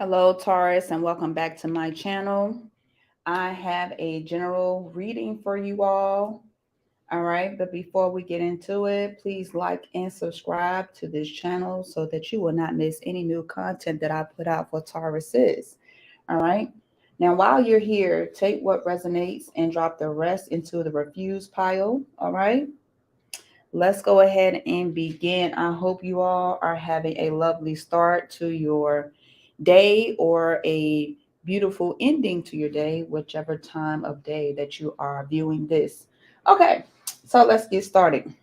Hello, Taurus, and welcome back to my channel. I have a general reading for you all. All right, but before we get into it, please like and subscribe to this channel so that you will not miss any new content that I put out for Tauruses. All right, now while you're here, take what resonates and drop the rest into the refuse pile. All right, let's go ahead and begin. I hope you all are having a lovely start to your day or a beautiful ending to your day, whichever time of day that you are viewing this. Okay, so let's get started.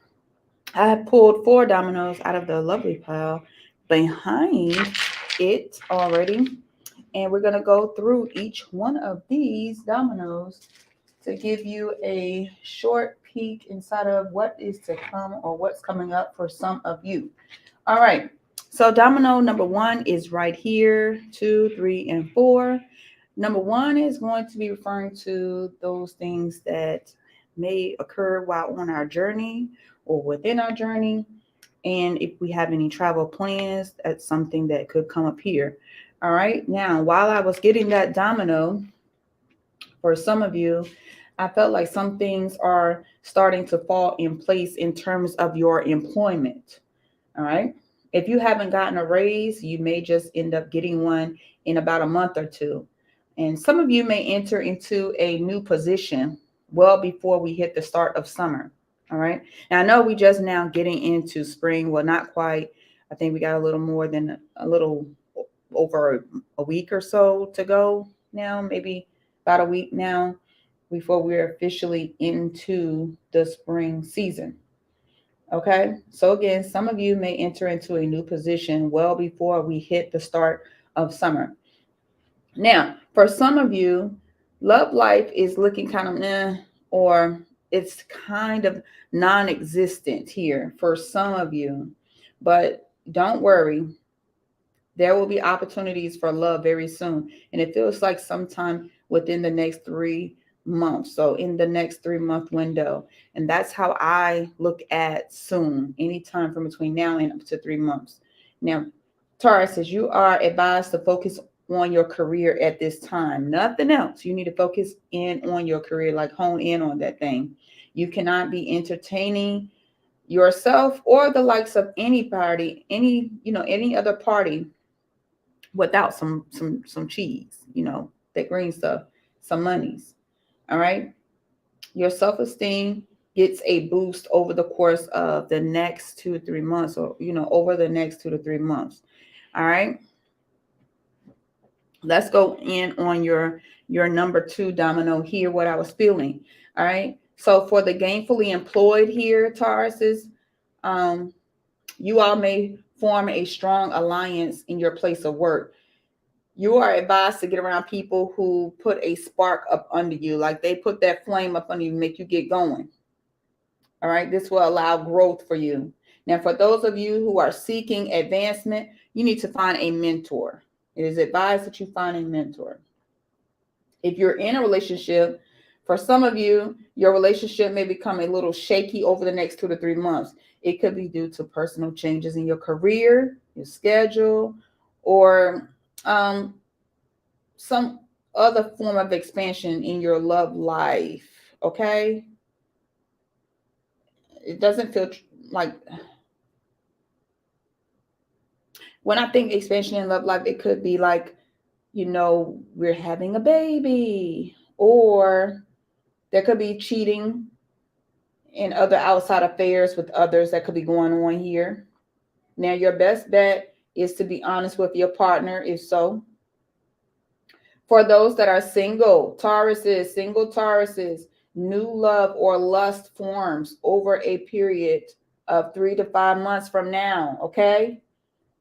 I have pulled four dominoes out of the lovely pile behind it already, and we're going to go through each one of these dominoes to give you a short peek inside of what is to come or what's coming up for some of you. All right. So domino number one is right here, two, three, and four. Number one is going to be referring to those things that may occur while on our journey or within our journey. And if we have any travel plans, that's something that could come up here. All right. Now, while I was getting that domino, for some of you, I felt like some things are starting to fall in place in terms of your employment. All right. If you haven't gotten a raise, you may just end up getting one in about a month or two. And some of you may enter into a new position well before we hit the start of summer. All right. Now, I know we just now getting into spring. Well, not quite. I think we got a little more than a little over a week or so to go now, maybe about a week now before we're officially into the spring season. Okay. So again, some of you may enter into a new position well before we hit the start of summer. Now, for some of you, love life is looking kind of or it's kind of non-existent here for some of you. But don't worry, there will be opportunities for love very soon. And it feels like sometime within the next 3 months. So in the next 3 month window. And that's how I look at soon, anytime from between now and up to 3 months. Now, Taurus says you are advised to focus on your career at this time. Nothing else. You need to focus in on your career, like hone in on that thing. You cannot be entertaining yourself or the likes of any party, any other party without some cheese, that green stuff, some monies. All right. Your self-esteem gets a boost over the course of the next 2 to 3 months, or over the next 2 to 3 months. All right. Let's go in on your number two domino here, what I was feeling. All right. So for the gainfully employed here, Tauruses, um, you all may form a strong alliance in your place of work. You are advised to get around people who put a spark up under you, like they put that flame up under you, make you get going. All right, this will allow growth for you. Now, for those of you who are seeking advancement, you need to find a mentor. It is advised that you find a mentor. If you're in a relationship, for some of you, your relationship may become a little shaky over the next 2 to 3 months. It could be due to personal changes in your career, your schedule, or um, some other form of expansion in your love life. Okay. It doesn't feel like, when I think expansion in love life, it could be like, we're having a baby, or there could be cheating and other outside affairs with others that could be going on here. Now, your best bet is to be honest with your partner, if so. For those that are single Tauruses, new love or lust forms over a period of 3 to 5 months from now. Okay.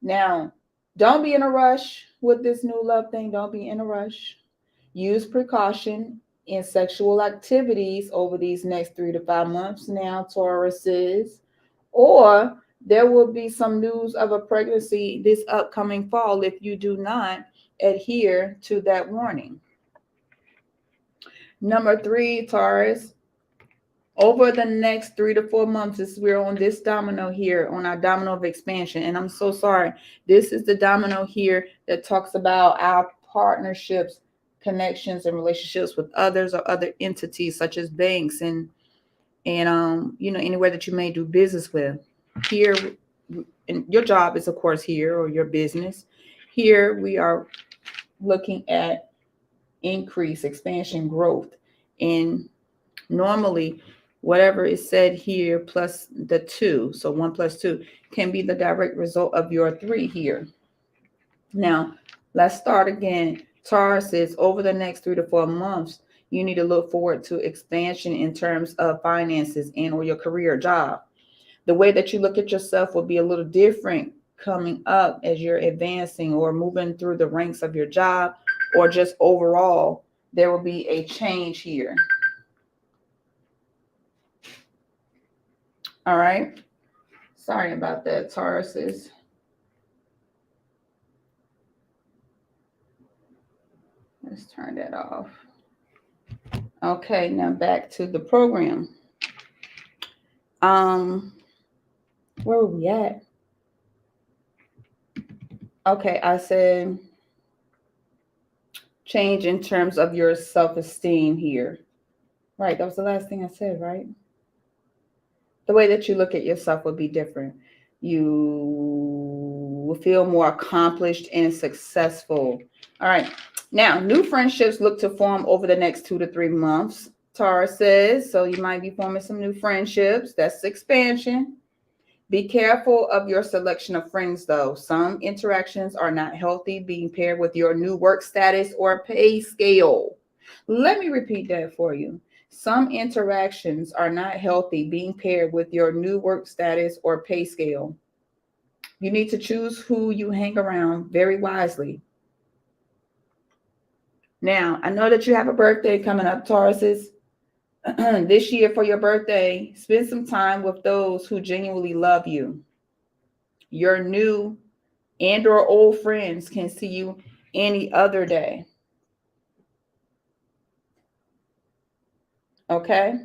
Now, don't be in a rush with this new love thing. Don't be in a rush. Use precaution in sexual activities over these next 3 to 5 months now, Tauruses. Or there will be some news of a pregnancy this upcoming fall if you do not adhere to that warning. Number three, Taurus, Over the next 3 to 4 months, as we're on this domino here, on our domino of expansion. And I'm so sorry. This is the domino here that talks about our partnerships, connections, and relationships with others or other entities such as banks and anywhere that you may do business with. Here, and your job is of course here, or your business. Here we are looking at increase, expansion, growth. And normally, whatever is said here plus the 2, so 1 plus 2, can be the direct result of your 3 here. Now, let's start again. Taurus is over the next 3 to 4 months. You need to look forward to expansion in terms of finances and or your career job. The way that you look at yourself will be a little different coming up as you're advancing or moving through the ranks of your job, or just overall, there will be a change here. All right. Sorry about that, Tauruses. Let's turn that off. Okay, now back to the program. Where were we at? Okay, I said change in terms of your self-esteem here. Right, that was the last thing I said, right? The way that you look at yourself will be different. You will feel more accomplished and successful. All right. Now, new friendships look to form over the next 2 to 3 months. Taurus says, so you might be forming some new friendships. That's expansion. Be careful of your selection of friends, though. Some interactions are not healthy, being paired with your new work status or pay scale. Let me repeat that for you. Some interactions are not healthy, being paired with your new work status or pay scale. You need to choose who you hang around very wisely. Now, I know that you have a birthday coming up, Tauruses. This year for your birthday, spend some time with those who genuinely love you. Your new and or old friends can see you any other day. Okay?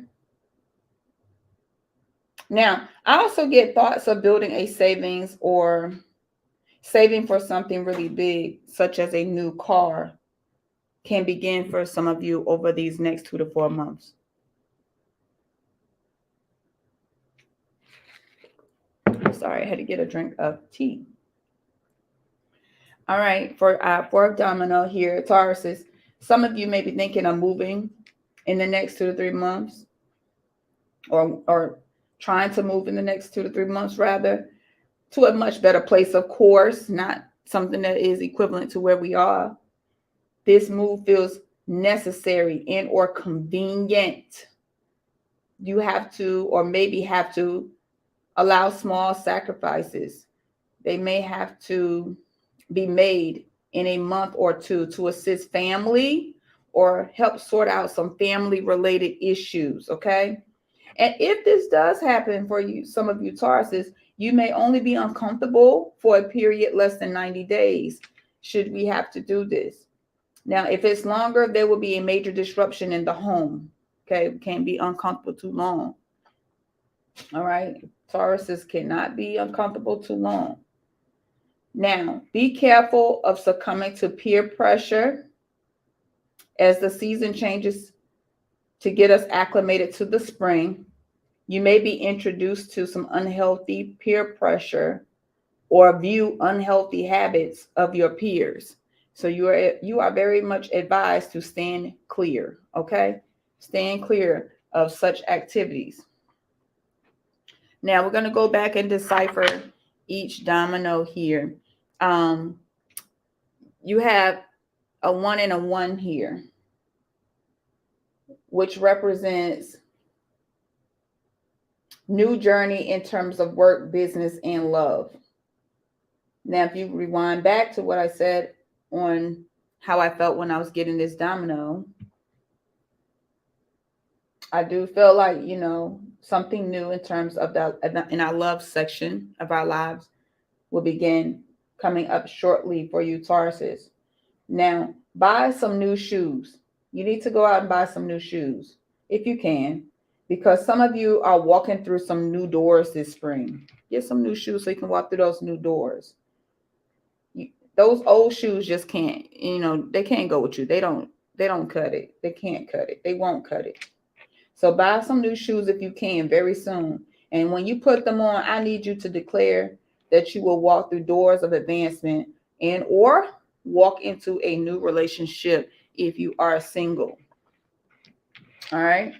Now, I also get thoughts of building a savings or saving for something really big, such as a new car, can begin for some of you over these next 2 to 4 months. Sorry, I had to get a drink of tea. All right, for our 4th domino here, Tauruses, some of you may be thinking of moving in the next 2 to 3 months, or trying to move in the next 2 to 3 months, rather, to a much better place, of course, not something that is equivalent to where we are. This move feels necessary and or convenient. You have to, or maybe have to, allow small sacrifices. They may have to be made in a month or two to assist family or help sort out some family related issues. Okay. And if this does happen for you, some of you Tauruses, you may only be uncomfortable for a period less than 90 days. Should we have to do this? Now, if it's longer, there will be a major disruption in the home. Okay. We can't be uncomfortable too long. All right. Tauruses cannot be uncomfortable too long. Now, be careful of succumbing to peer pressure as the season changes to get us acclimated to the spring. You may be introduced to some unhealthy peer pressure or view unhealthy habits of your peers. So you are very much advised to stand clear, okay? Stand clear of such activities. Now we're going to go back and decipher each domino here. You have a 1 and a 1 here, which represents new journey in terms of work, business, and love. Now, if you rewind back to what I said on how I felt when I was getting this domino, I do feel like, something new in terms of that in our love section of our lives will begin coming up shortly for you Tauruses. Now, buy some new shoes. You need to go out and buy some new shoes if you can. because some of you are walking through some new doors this spring. Get some new shoes so you can walk through those new doors. Those old shoes just can't, they can't go with you. They don't cut it. They can't cut it. They won't cut it. So buy some new shoes if you can very soon. And when you put them on, I need you to declare that you will walk through doors of advancement and or walk into a new relationship if you are single. All right.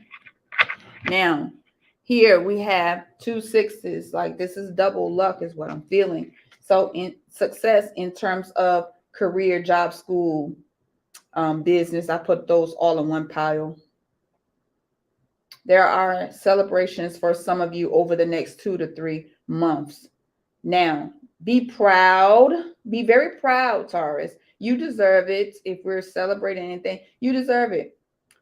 Now, here we have 2 6s. Like this is double luck is what I'm feeling. So in success in terms of career, job, school, business, I put those all in one pile. There are celebrations for some of you over the next 2 to 3 months. Now, be proud. Be very proud, Taurus. You deserve it. If we're celebrating anything, you deserve it.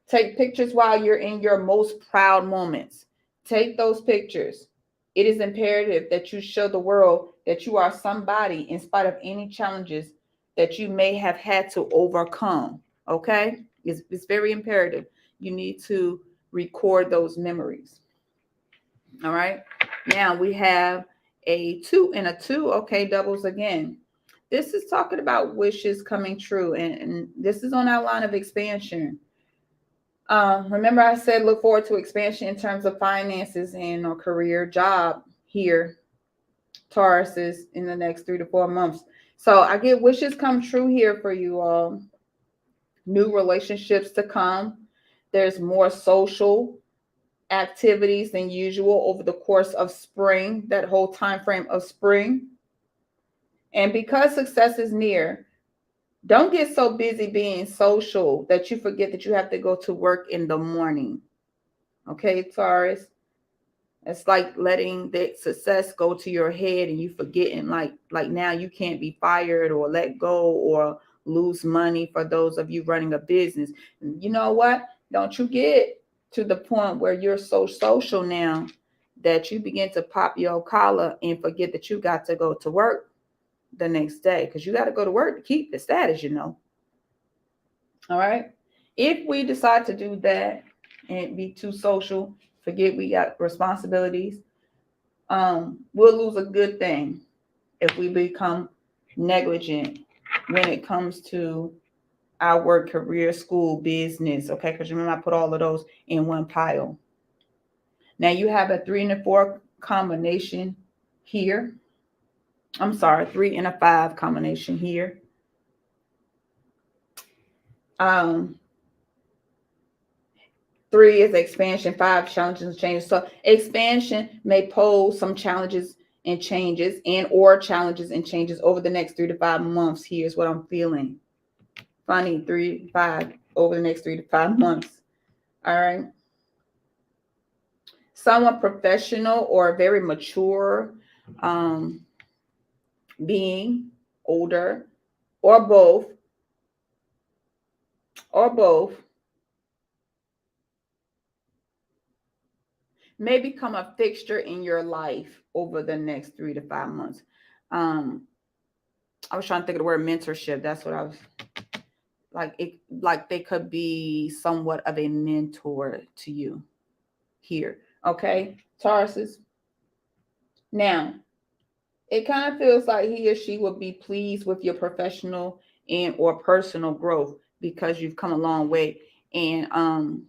Take pictures while you're in your most proud moments. Take those pictures. It is imperative that you show the world that you are somebody in spite of any challenges that you may have had to overcome. Okay? It's very imperative. You need to record those memories. All right. Now we have a 2 and a 2. Okay, doubles again. This is talking about wishes coming true, and this is on our line of expansion. Remember I said look forward to expansion in terms of finances and or career, job here, Tauruses, in the next 3 to 4 months. So I get wishes come true here for you all. New relationships to come. There's more social activities than usual over the course of spring, that whole time frame of spring. And because success is near, don't get so busy being social that you forget that you have to go to work in the morning. Okay, Taurus? It's like letting the success go to your head and you forgetting like now you can't be fired or let go or lose money for those of you running a business. You know what? Don't you get to the point where you're so social now that you begin to pop your collar and forget that you got to go to work the next day, because you got to go to work to keep the status. All right. If we decide to do that and be too social, forget we got responsibilities, we'll lose a good thing if we become negligent when it comes to our work, career, school, business. Okay, because remember I put all of those in one pile. Now you have a 3 and a 4 combination here. I'm sorry, 3 and a 5 combination here. 3 is expansion, 5 challenges and changes. So expansion may pose some challenges and changes or challenges and changes over the next 3 to 5 months. Here's what I'm feeling. Funny, 3 5 over the next 3 to 5 months. All right. Someone professional or very mature, being older, or both, may become a fixture in your life over the next 3 to 5 months. I was trying to think of the word mentorship. That's what I was like they could be somewhat of a mentor to you here. Okay, Tauruses. Now, it kind of feels like he or she will be pleased with your professional and or personal growth because you've come a long way. And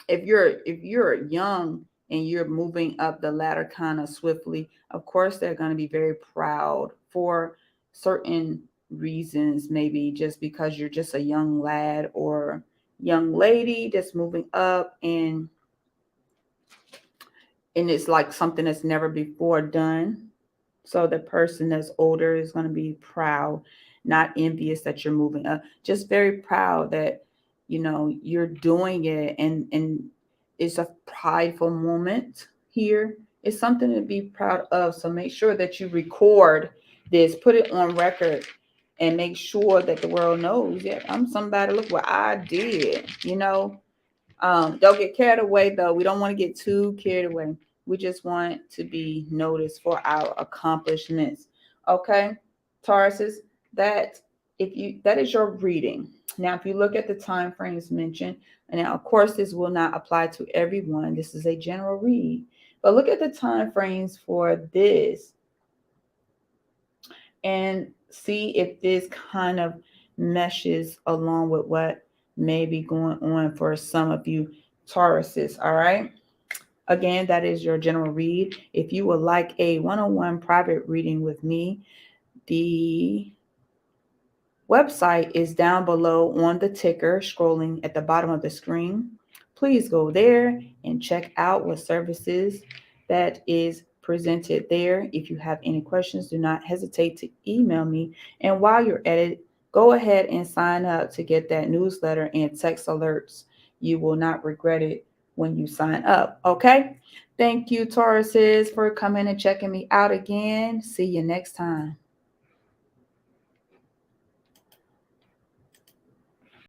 if you're young and you're moving up the ladder kind of swiftly, of course they're going to be very proud for certain reasons, maybe just because you're just a young lad or young lady that's moving up, and it's like something that's never before done. So the person that's older is going to be proud, not envious that you're moving up, just very proud that you're doing it, and it's a prideful moment here. It's something to be proud of. So make sure that you record this, put it on record, and make sure that the world knows, yeah, I'm somebody. Look what I did. Don't get carried away though. We don't want to get too carried away. We just want to be noticed for our accomplishments. Okay, Tauruses, that if you that is your reading. Now, if you look at the time frames mentioned, and now of course this will not apply to everyone. This is a general read, but look at the time frames for this and see if this kind of meshes along with what may be going on for some of you Tauruses. All right. Again, that is your general read. If you would like a one-on-one private reading with me, the website is down below on the ticker scrolling at the bottom of the screen. Please go there and check out what services that is presented there. If you have any questions, do not hesitate to email me. And while you're at it, go ahead and sign up to get that newsletter and text alerts. You will not regret it when you sign up. Okay? Thank you, Tauruses, for coming and checking me out again. See you next time.